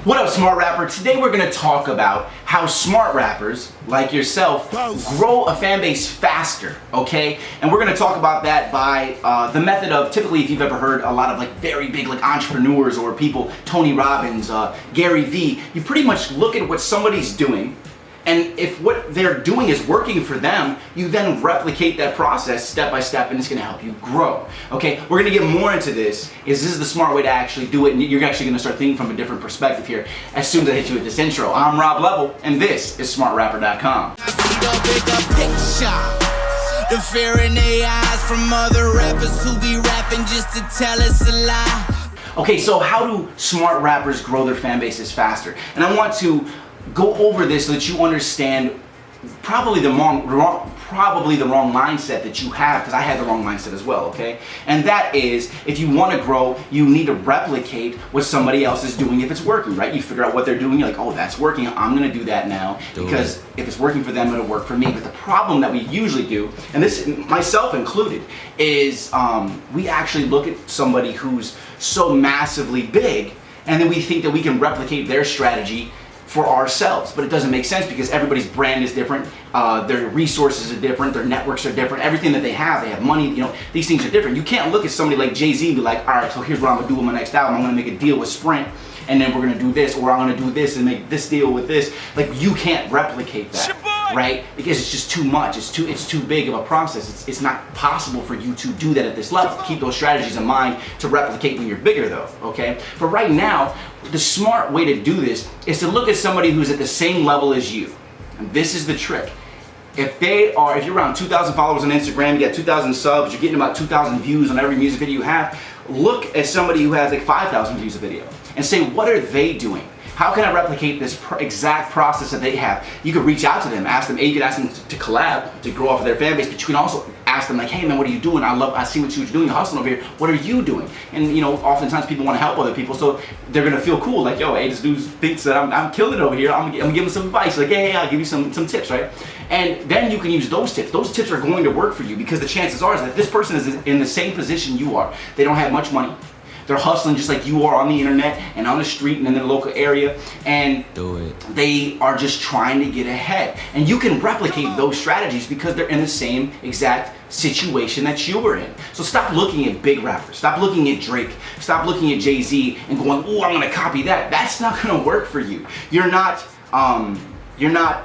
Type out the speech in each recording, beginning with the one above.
What up, smart rapper? Today we're gonna talk about how smart rappers like yourself grow a fan base faster, okay? And we're gonna talk about that by the method of, typically if you've ever heard a lot of like very big like entrepreneurs or people, Tony Robbins, Gary Vee, you pretty much look at what somebody's doing, and if what they're doing is working for them, you then replicate that process step by step, and it's gonna help you grow. Okay, we're gonna get more into this. This is the smart way to actually do it, and you're actually gonna start thinking from a different perspective here as soon as I hit you with this intro. I'm Rob Level, and this is SmartRapper.com. The fear in their eyes from other rappers who be rapping just to tell us a lie. Okay, so how do smart rappers grow their fan bases faster? And I want to go over this so that you understand probably the wrong mindset that you have, because I had the wrong mindset as well, okay? And that is, if you want to grow, you need to replicate what somebody else is doing if it's working, right? You figure out what they're doing, you're like, oh, that's working, I'm going to do that now, because if it's working for them, it'll work for me. But the problem that we usually do, and this, myself included, is we actually look at somebody who's so massively big, and then we think that we can replicate their strategy for ourselves, but it doesn't make sense because everybody's brand is different, their resources are different, their networks are different, everything that they have money, you know, these things are different. You can't look at somebody like Jay-Z and be like, all right, so here's what I'm gonna do with my next album. I'm gonna make a deal with Sprint, and then we're gonna do this, or I'm gonna do this and make this deal with this. Like, you can't replicate that, right? Because it's just too much. It's too big of a process. It's not possible for you to do that at this level. Keep those strategies in mind to replicate when you're bigger, though, okay? But right now, the smart way to do this is to look at somebody who's at the same level as you. And this is the trick. If you're around 2,000 followers on Instagram, you got 2,000 subs, you're getting about 2,000 views on every music video you have, look at somebody who has like 5,000 views a video and say, what are they doing? How can I replicate this exact process that they have? You could reach out to them, ask them, you could ask them to collab, to grow off of their fan base, but you can also ask them like, hey man, what are you doing? I see what you're doing, you're hustling over here. What are you doing? And you know, oftentimes people want to help other people, so they're gonna feel cool, like, yo, hey, this dude thinks that I'm killing it over here. I'm gonna give him some advice, like, hey, I'll give you some tips, right? And then you can use those tips. Those tips are going to work for you because the chances are is that this person is in the same position you are. They don't have much money. They're hustling just like you are on the internet and on the street and in their local area, and they are just trying to get ahead. And you can replicate those strategies because they're in the same exact situation that you were in. So stop looking at big rappers. Stop looking at Drake. Stop looking at Jay-Z and going, oh, I'm gonna copy that. That's not gonna work for you. You're not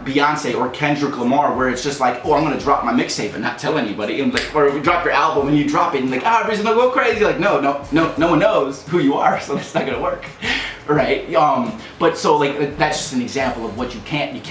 Beyonce or Kendrick Lamar, where it's just like, oh, I'm gonna drop my mixtape and not tell anybody, and like, or we drop your album and you drop it and like, everybody's gonna go crazy. Like, no one knows who you are, so it's not gonna work, right? But so like, that's just an example of what you can't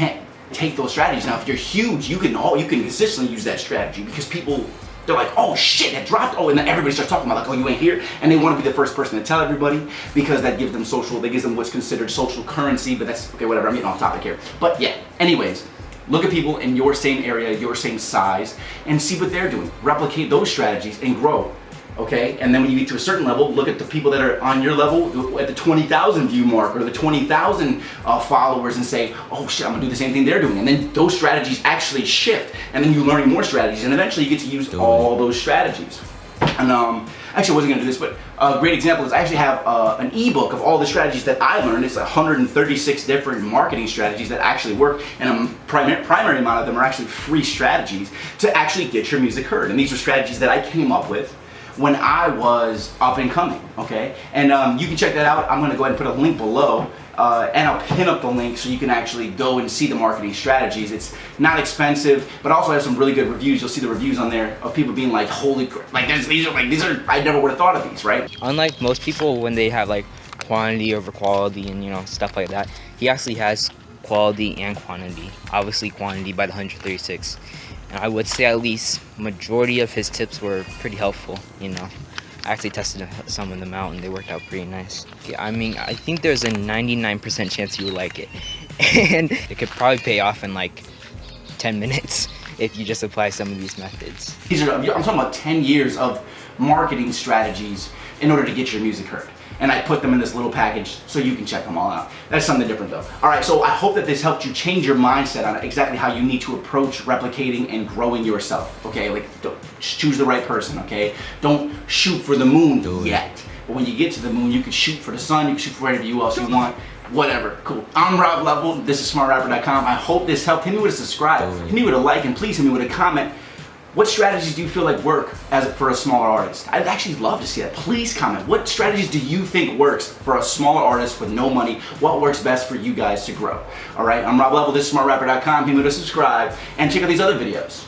take those strategies. Now, if you're huge, you can consistently use that strategy because people, they're like, oh shit, it dropped. Oh, and then everybody starts talking about like, oh, you ain't here. And they want to be the first person to tell everybody because that gives them what's considered social currency, but that's, okay, whatever, I'm getting off topic here. But yeah, anyways, look at people in your same area, your same size, and see what they're doing. Replicate those strategies and grow. Okay, and then when you get to a certain level, look at the people that are on your level at the 20,000 view mark or the 20,000 followers and say, oh shit, I'm gonna do the same thing they're doing. And then those strategies actually shift, and then you're learning more strategies, and eventually you get to use all those strategies. And actually I wasn't gonna do this, but a great example is I actually have an ebook of all the strategies that I learned. It's 136 different marketing strategies that actually work, and a primary amount of them are actually free strategies to actually get your music heard. And these are strategies that I came up with when I was up and coming, okay? And you can check that out. I'm gonna go ahead and put a link below, and I'll pin up the link so you can actually go and see the marketing strategies. It's not expensive, but also has some really good reviews. You'll see the reviews on there of people being like, holy crap, like these are, I never would have thought of these, right? Unlike most people when they have like quantity over quality and, you know, stuff like that, he actually has quality and quantity. Obviously quantity by the 136. And I would say at least majority of his tips were pretty helpful, you know. I actually tested some of them out and they worked out pretty nice. I mean, I think there's a 99% chance you would like it. And it could probably pay off in like 10 minutes if you just apply some of these methods. I'm talking about 10 years of marketing strategies in order to get your music heard. And I put them in this little package so you can check them all out. That's something different though. All right, so I hope that this helped you change your mindset on exactly how you need to approach replicating and growing yourself, okay? Like, choose the right person, okay? Don't shoot for the moon yet. But when you get to the moon, you can shoot for the sun, you can shoot for whatever else you want. Whatever, cool. I'm Rob Level, this is smartrapper.com. I hope this helped. Hit me with a subscribe, hit me with a like, and please hit me with a comment. What strategies do you feel like work for a smaller artist? I'd actually love to see that. Please comment. What strategies do you think works for a smaller artist with no money? What works best for you guys to grow? All right, I'm Rob Level, this is smartrapper.com. Hit me with a subscribe, and check out these other videos.